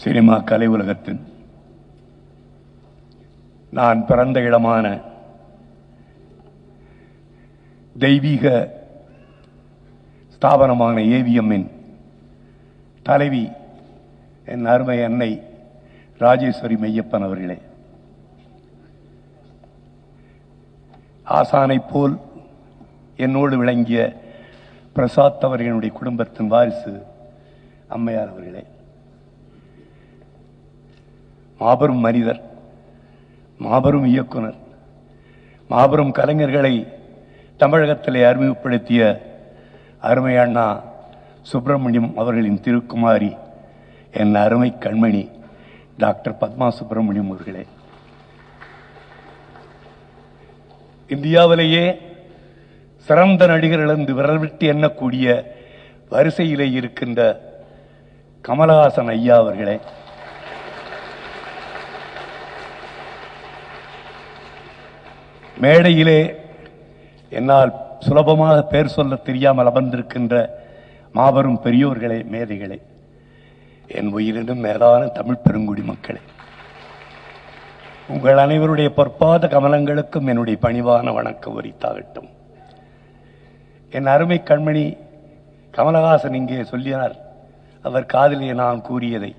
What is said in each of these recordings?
Cinema கலை உலகத்தின் நான் பிறந்த இடமான தெய்வீக ஸ்தாபனமான ஏவிஎம்மின் தலைவி என் அருமை அன்னை ராஜேஸ்வரி மெய்யப்பன் அவர்களே, ஆசானை போல் என்னோடு விளங்கிய பிரசாத் அவர்களுடைய குடும்பத்தின் வாரிசு அம்மையார் அவர்களே, மாபெரும் மனிதர், மாபெரும் இயக்குனர், மாபெரும் கலைஞர்களை தமிழகத்திலே அறிமுகப்படுத்திய அருமை அண்ணா சுப்பிரமணியம் அவர்களின் திருக்குமாரி என் அருமை கண்மணி டாக்டர் பத்மா சுப்பிரமணியம் அவர்களே, இந்தியாவிலேயே சிறந்த நடிகர்கள் என்று விரல் விட்டு எண்ணக்கூடிய வரிசையிலே இருக்கின்ற கமலஹாசன் ஐயா அவர்களே, மேடையிலே என்னால் சுலபமாக பேர் சொல்ல தெரியாமல் அமர்ந்திருக்கின்ற மாபெரும் பெரியோர்களே, மேதைகளே, என் உயிரினும் மேலான தமிழ் பெருங்குடி மக்களே, உங்கள் அனைவருடைய பொற்பாத கமலங்களுக்கும் என்னுடைய பணிவான வணக்கம் உரித்தாகட்டும். என் அருமை கண்மணி கமலஹாசன் இங்கே சொல்லினார், அவர் காதிலே நான் கூறியதை.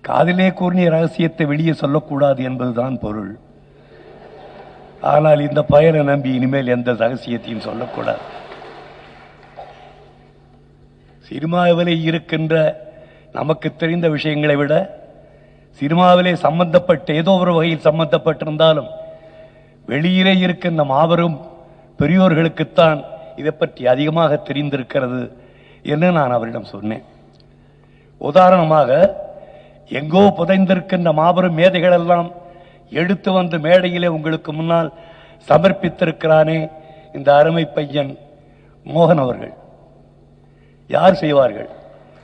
காதிலே கூறிய ரகசியத்தை வெளியே சொல்லக்கூடாது என்பதுதான் பொருள். ஆனால் இந்த பயனை நம்பி இனிமேல் எந்த ரகசியத்தையும் சொல்லக்கூடாது. சினிமாவிலே இருக்கின்ற நமக்கு தெரிந்த விஷயங்களை விட சினிமாவிலே சம்பந்தப்பட்ட ஏதோ ஒரு வகையில் சம்பந்தப்பட்டிருந்தாலும் வெளியிலே இருக்கின்ற மாபெரும் பெரியோர்களுக்குத்தான் இதை பற்றி அதிகமாக தெரிந்திருக்கிறது என்று நான் அவரிடம் சொன்னேன். உதாரணமாக, எங்கோ புதைந்திருக்கின்ற மாபெரும் மேதைகள் எல்லாம் எடுத்து வந்து மேடையிலே உங்களுக்கு முன்னால் சமர்ப்பித்திருக்கிறானே இந்த அருமை பையன் மோகன் அவர்கள். யார் செய்வார்கள்?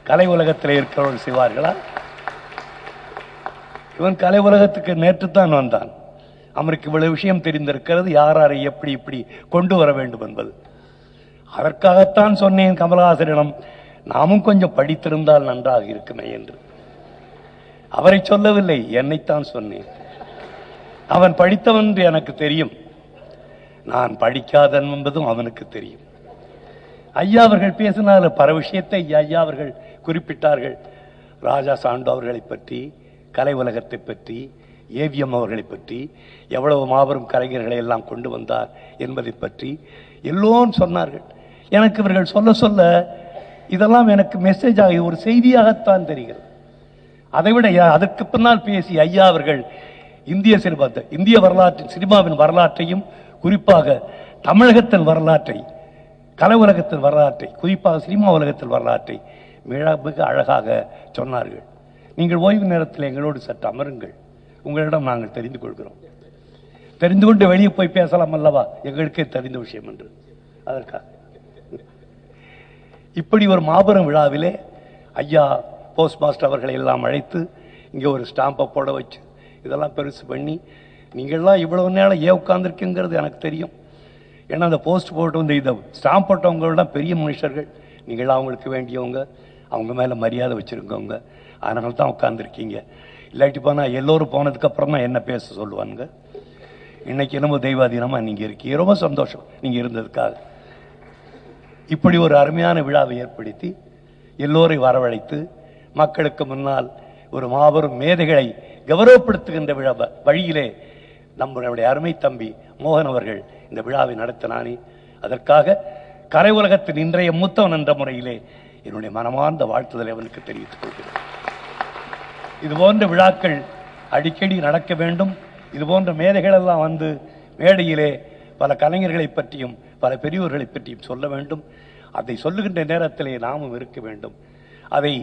கலை உலகத்தில் இருக்கிறவர்கள் செய்வார்களா? இவன் கலை உலகத்துக்கு நேற்றுத்தான் வந்தான். அவருக்கு இவ்வளவு விஷயம் தெரிந்திருக்கிறது, யாரை எப்படி இப்படி கொண்டு வர வேண்டும் என்பது. அதற்காகத்தான் சொன்னேன் கமலஹாசனிடம், நாமும் கொஞ்சம் படித்திருந்தால் நன்றாக இருக்குமே என்று. அவரை சொல்லவில்லை, என்னைத்தான் சொன்னேன். அவன் படித்தவன் என்று எனக்கு தெரியும், நான் படிக்காதன் என்பதும் அவனுக்கு தெரியும். ஐயா அவர்கள் பேசினார், பல விஷயத்தை ஐயா அவர்கள் குறிப்பிட்டார்கள். ராஜா சாண்டோ அவர்களை பற்றி, கலை உலகத்தை பற்றி, ஏவிஎம் அவர்களை பற்றி, எவ்வளவு மாபெரும் கலைஞர்களை எல்லாம் கொண்டு வந்தார் என்பதை பற்றி எல்லோரும் சொன்னார்கள். எனக்கு இவர்கள் சொல்ல சொல்ல இதெல்லாம் எனக்கு மெசேஜ் ஆகி ஒரு செய்தியாகத்தான் தெரிகிறது. அதைவிட அதற்கு பின்னால் பேசி ஐயா அவர்கள் இந்திய வரலாற்றின் சினிமாவின் வரலாற்றையும் குறிப்பாக தமிழகத்தின் வரலாற்றை, கலை உலகத்தின் வரலாற்றை, குறிப்பாக சினிமா உலகத்தின் வரலாற்றை மிக அழகாக சொன்னார்கள். நீங்கள் ஓய்வு நேரத்தில் எங்களோடு சற்று அமருங்கள், உங்களிடம் நாங்கள் தெரிந்து கொள்கிறோம். தெரிந்து கொண்டு வெளியே போய் பேசலாம் அல்லவா, எங்களுக்கே தெரிந்த விஷயம் என்று. அதற்காக இப்படி ஒரு மாபெரும் விழாவிலே ஐயா போஸ்ட் மாஸ்டர் அவர்களை எல்லாம் அழைத்து இங்கே ஒரு ஸ்டாம்பை போட வச்சு இதெல்லாம் பெருசு பண்ணி, நீங்கள்லாம் இவ்வளவு நேரம் ஏன் உட்கார்ந்துருக்குங்கிறது எனக்கு தெரியும். ஏன்னா அந்த போஸ்ட் போட்டு வந்து இதை ஸ்டாம்ப் போட்டவங்களாம் பெரிய மனுஷர்கள், நீங்களாம் அவங்களுக்கு வேண்டியவங்க, அவங்க மேலே மரியாதை வச்சுருக்கவங்க, அதனால தான் உட்கார்ந்துருக்கீங்க. இல்லாட்டி போனால் எல்லோரும் போனதுக்கப்புறம் தான் என்ன பேச சொல்லுவாங்க. இன்னைக்கு என்னமோ தெய்வாதீனமாக நீங்கள் இருக்கீங்க, ரொம்ப சந்தோஷம் நீங்கள் இருந்ததுக்காக. இப்படி ஒரு அருமையான விழாவை ஏற்படுத்தி எல்லோரையும் வரவழைத்து மக்களுக்கு முன்னால் ஒரு மாபெரும் மேதைகளை கௌரவப்படுத்துகின்ற விழா வழியிலே நம்முடைய அருமை தம்பி மோகன் அவர்கள் இந்த விழாவை நடத்தினானே, அதற்காக கலை உலகத்தின் இன்றைய மூத்தவன் என்ற முறையிலே என்னுடைய மனமார்ந்த வாழ்த்துதலை அவனுக்கு தெரிவித்துக் கொள்கிறேன். இது போன்ற விழாக்கள் அடிக்கடி நடக்க வேண்டும். இது போன்ற மேதைகள் எல்லாம் வந்து மேடையிலே பல கலைஞர்களை பற்றியும் பல பெரியோர்களை பற்றியும் சொல்ல வேண்டும். அதை சொல்லுகின்ற நேரத்திலே நாமும் இருக்க வேண்டும். அதை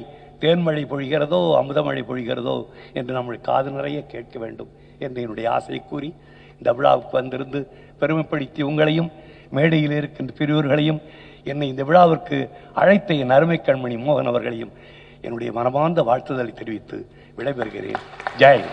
தேன்மழை பொழிகிறதோ அமுதமழை பொழிகிறதோ என்று நம்முடைய காது நிறைய கேட்க வேண்டும் என்று என்னுடைய ஆசையை கூறி இந்த விழாவுக்கு வந்திருந்து பெருமைப்படுத்தி உங்களையும் மேடையில் இருக்கின்ற பெரியோர்களையும் என்னை இந்த விழாவிற்கு அழைத்த என் அருமை கண்மணி மோகன் அவர்களையும் என்னுடைய மனமார்ந்த வாழ்த்துதலை தெரிவித்து விடைபெறுகிறேன். ஜெய்.